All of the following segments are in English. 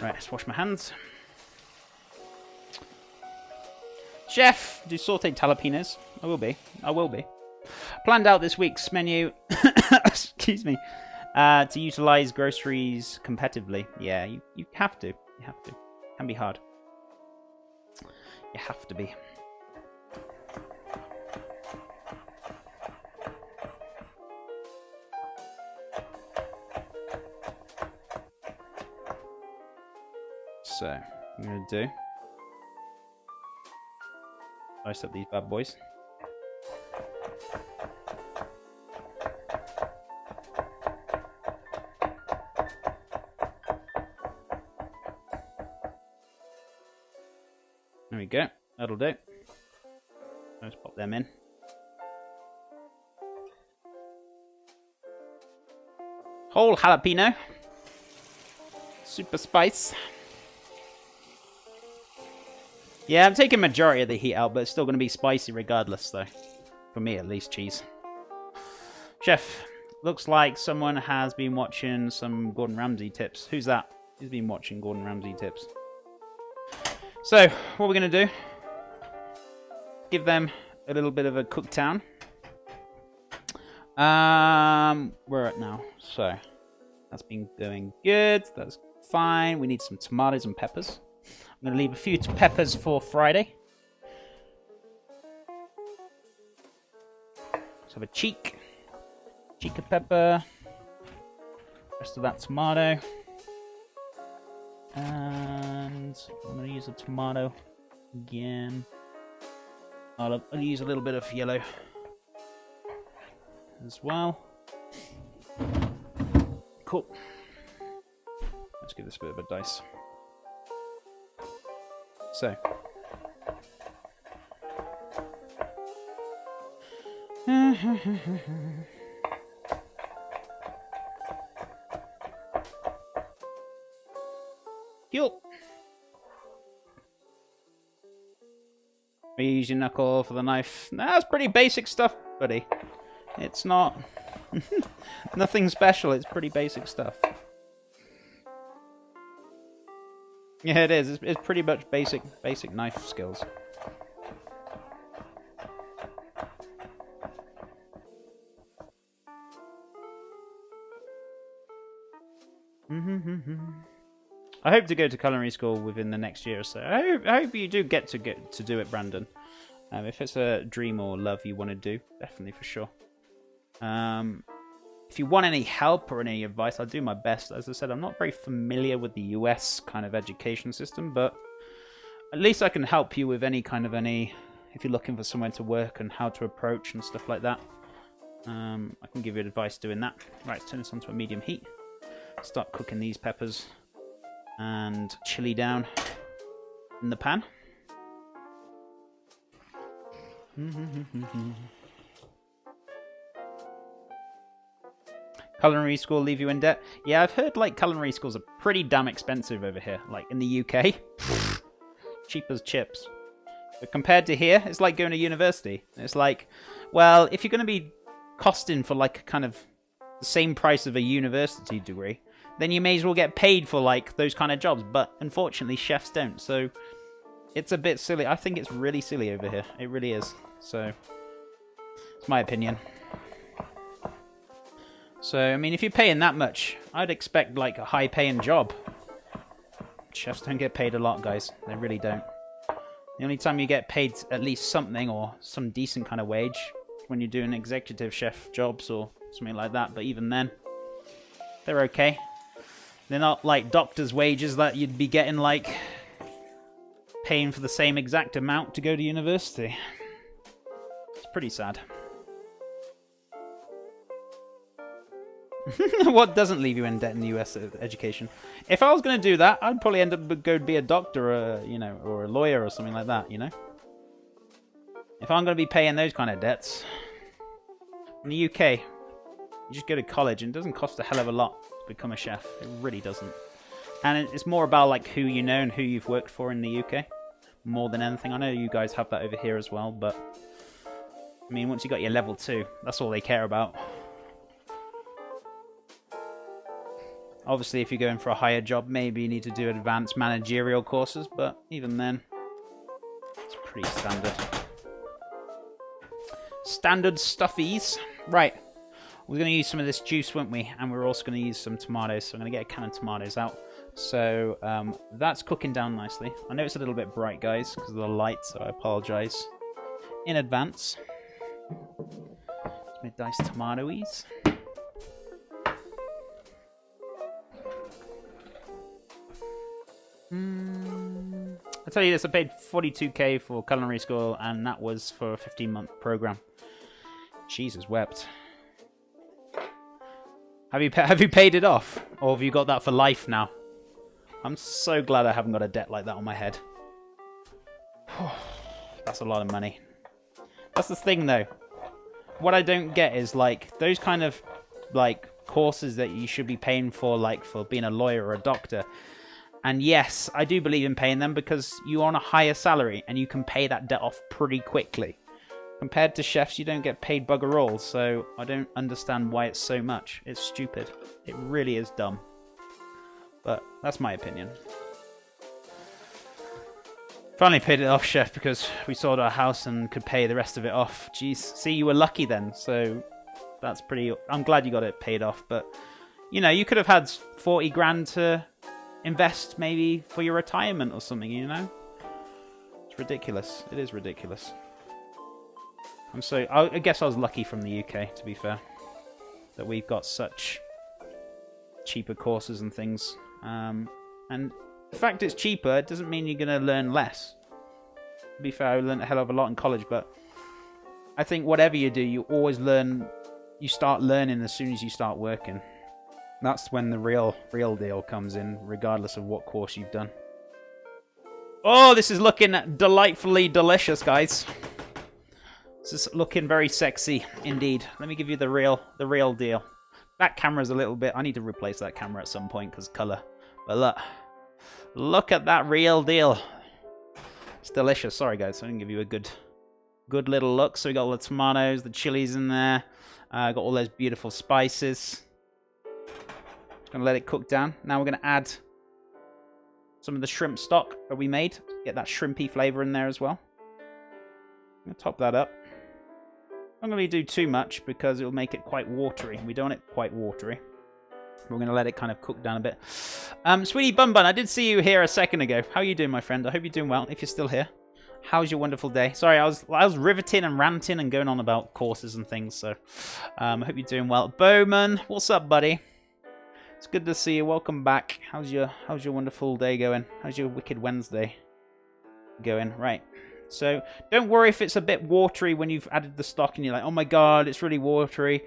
Right, let's wash my hands. Chef, do sauteed jalapenos. I will be. I will be. Planned out this week's menu. Excuse me. To utilize groceries competitively. Yeah, you have to. You have to. It can be hard. You have to be. So, I'm going to do... Slice up these bad boys. There we go. That'll do. Let's pop them in. Whole jalapeno. Super spice. Yeah, I'm taking majority of the heat out, but it's still going to be spicy regardless, though. For me, at least, cheese. Chef, looks like someone has been watching some Gordon Ramsay tips. Who's that? Who's been watching Gordon Ramsay tips? So, what we're going to do, give them a little bit of a cook down. We're at now. So, that's been going good. That's fine. We need some tomatoes and peppers. I'm going to leave a few peppers for Friday. Let's have a cheek of pepper. Rest of that tomato. And I'm going to use a tomato again. I'll use a little bit of yellow as well. Cool. Let's give this a bit of a dice. So. Cool. Are you using knuckle for the knife? Nah, that's pretty basic stuff, buddy. It's not... nothing special, it's pretty basic stuff. Yeah, it is. It's pretty much basic knife skills. I hope to go to culinary school within the next year or so. I hope you do get to do it, Brandon. If it's a dream or love you want to do, definitely for sure. If you want any help or any advice, I'll do my best. As I said, I'm not very familiar with the US kind of education system, but at least I can help you with if you're looking for somewhere to work and how to approach and stuff like that. I can give you advice doing that. Right, let's turn this onto a medium heat. Start cooking these peppers and chili down in the pan. Culinary school leave you in debt? Yeah, I've heard like culinary schools are pretty damn expensive over here. Like in the UK, cheap as chips. But compared to here, it's like going to university. It's like, well, if you're going to be costing for like kind of the same price of a university degree, then you may as well get paid for like those kind of jobs. But unfortunately, chefs don't. So it's a bit silly. I think it's really silly over here. It really is. So it's my opinion. So, I mean, if you're paying that much, I'd expect, like, a high-paying job. Chefs don't get paid a lot, guys. They really don't. The only time you get paid at least something or some decent kind of wage is when you're doing executive chef jobs or something like that. But even then, they're okay. They're not, like, doctor's wages that you'd be getting, like, paying for the same exact amount to go to university. It's pretty sad. What doesn't leave you in debt in the US education? If I was going to do that, I'd probably end up going to be a doctor, or a lawyer or something like that, you know? If I'm going to be paying those kind of debts. In the UK, you just go to college and it doesn't cost a hell of a lot to become a chef. It really doesn't. And it's more about like who you know and who you've worked for in the UK. More than anything. I know you guys have that over here as well, but I mean, once you got your level 2, that's all they care about. Obviously, if you're going for a higher job, maybe you need to do advanced managerial courses, but even then, it's pretty standard. Standard stuffies. Right. We're going to use some of this juice, weren't we? And we're also going to use some tomatoes. So I'm going to get a can of tomatoes out. So that's cooking down nicely. I know it's a little bit bright, guys, because of the light, so I apologize in advance. Some diced tomatoes. I'll tell you this, I paid $42K for culinary school, and that was for a 15-month program. Jesus wept. Have you paid it off? Or have you got that for life now? I'm so glad I haven't got a debt like that on my head. That's a lot of money. That's the thing, though. What I don't get is, like, those kind of, like, courses that you should be paying for, like, for being a lawyer or a doctor. And yes, I do believe in paying them because you're on a higher salary and you can pay that debt off pretty quickly. Compared to chefs, you don't get paid bugger all, so I don't understand why it's so much. It's stupid. It really is dumb. But that's my opinion. Finally paid it off, chef, because we sold our house and could pay the rest of it off. Jeez, see, you were lucky then, so that's pretty... I'm glad you got it paid off, but, you know, you could have had 40 grand to invest maybe for your retirement or something, you know? It's ridiculous. It is ridiculous. I guess I was lucky from the UK, to be fair, that we've got such cheaper courses and things. And the fact it's cheaper doesn't mean you're going to learn less. To be fair, I learned a hell of a lot in college, but I think whatever you do, you always learn. You start learning as soon as you start working. That's when the real deal comes in, regardless of what course you've done. Oh, this is looking delightfully delicious, guys. This is looking very sexy indeed. Let me give you the real deal. That camera's a little bit... I need to replace that camera at some point because colour. But look at that real deal. It's delicious. Sorry, guys. I didn't give you a good little look. So we got all the tomatoes, the chilies in there. Got all those beautiful spices. Just gonna let it cook down. Now we're gonna add some of the shrimp stock that we made. Get that shrimpy flavour in there as well. I'm gonna top that up. I'm not going to do too much because it will make it quite watery. We don't want it quite watery. We're going to let it kind of cook down a bit. Sweetie Bun Bun, I did see you here a second ago. How are you doing, my friend? I hope you're doing well, if you're still here. How's your wonderful day? Sorry, I was riveting and ranting and going on about courses and things, so I hope you're doing well. Bowman, what's up, buddy? It's good to see you. Welcome back. How's your wonderful day going? How's your Wicked Wednesday going? Right. So don't worry if it's a bit watery when you've added the stock and you're like, oh my god, it's really watery.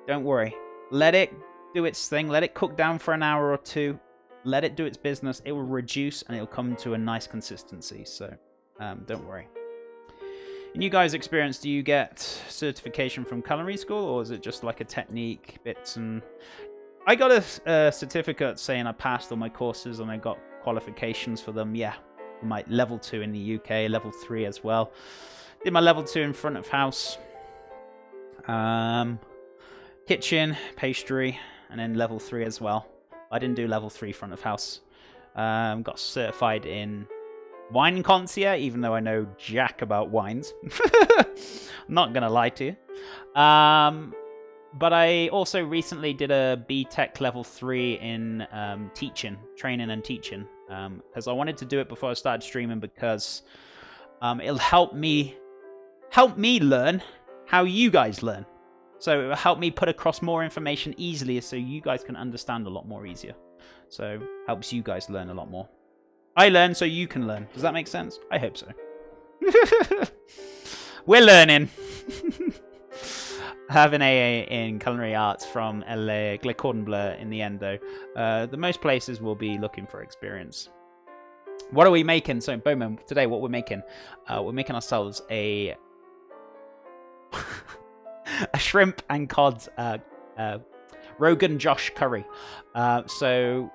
Don't worry. Let it do its thing. Let it cook down for an hour or two. Let it do its business. It will reduce and it'll come to a nice consistency. So don't worry. In you guys' experience, do you get certification from culinary school or is it just like a technique, bits and... I got a certificate saying I passed all my courses and I got qualifications for them, yeah. My level 2 in the UK, level 3 as well. Did my level 2 in front of house, kitchen, pastry, and then level 3 as well. I didn't do level 3 front of house. Got certified in wine concierge, even though I know jack about wines. I'm not gonna lie to you. But I also recently did a BTEC level 3 in training and teaching. Because I wanted to do it before I started streaming because it'll help me learn how you guys learn. So it will help me put across more information easily so you guys can understand a lot more easier. So helps you guys learn a lot more. I learn so you can learn. Does that make sense? I hope so. We're learning. I have an AA in culinary arts from LA, Cordon Bleu in the end, though. The most places will be looking for experience. What are we making? So, Bowman, today what we're making ourselves a a shrimp and cod Rogan Josh curry. So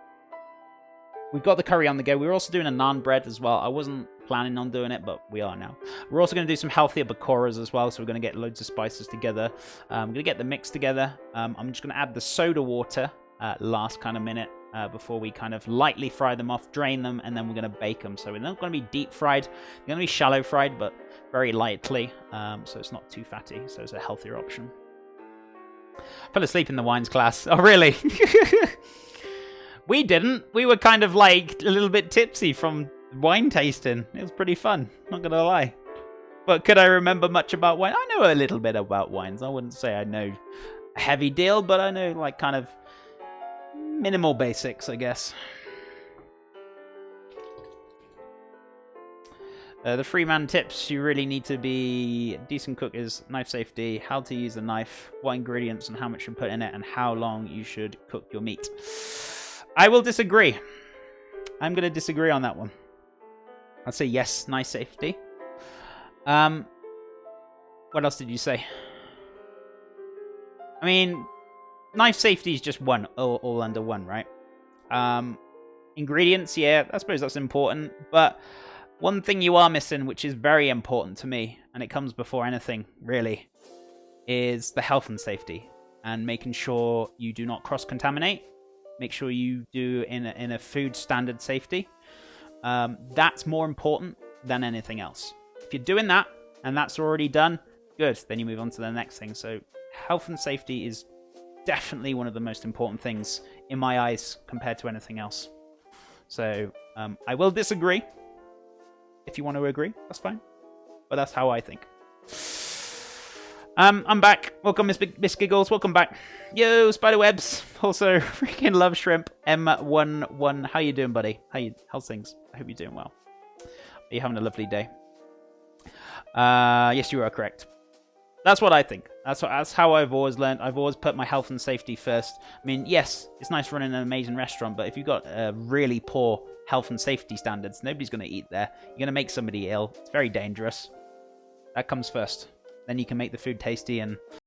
we've got the curry on the go. We were also doing a naan bread as well. I wasn't planning on doing it, but we are now. We're also going to do some healthier bakoras as well, so we're going to get loads of spices together. I'm going to get the mix together. I'm just going to add the soda water last kind of minute, before we kind of lightly fry them off, drain them, and then we're going to bake them. So we're not going to be deep fried. They're going to be shallow fried, but very lightly, so it's not too fatty. So it's a healthier option. Fell asleep in the wines class. Oh, really? We didn't. We were kind of like a little bit tipsy from wine tasting. It was pretty fun, not going to lie. But could I remember much about wine? I know a little bit about wines. I wouldn't say I know a heavy deal, but I know like kind of minimal basics, I guess. The 3-man tips: you really need to be a decent cook is knife safety, how to use a knife, what ingredients and how much you put in it, and how long you should cook your meat. I will disagree. I'm going to disagree on that one. I'll say yes, knife safety. What else did you say? I mean, knife safety is just one, all under one, right? Ingredients, yeah, I suppose that's important, but one thing you are missing, which is very important to me, and it comes before anything, really, is the health and safety, and making sure you do not cross-contaminate. Make sure you do in a food standard safety. That's more important than anything else. If you're doing that, and that's already done, good, then you move on to the next thing. So health and safety is definitely one of the most important things in my eyes compared to anything else. So I will disagree. If you want to agree, that's fine. But that's how I think. I'm back. Welcome, Miss Giggles. Welcome back. Yo, Spiderwebs. Also, freaking love shrimp. M11. How you doing, buddy? How's things? I hope you're doing well. Are you having a lovely day? Yes, you are correct. That's what I think. That's how I've always learned. I've always put my health and safety first. I mean, yes, it's nice running an amazing restaurant, but if you've got really poor health and safety standards, nobody's going to eat there. You're going to make somebody ill. It's very dangerous. That comes first. Then you can make the food tasty and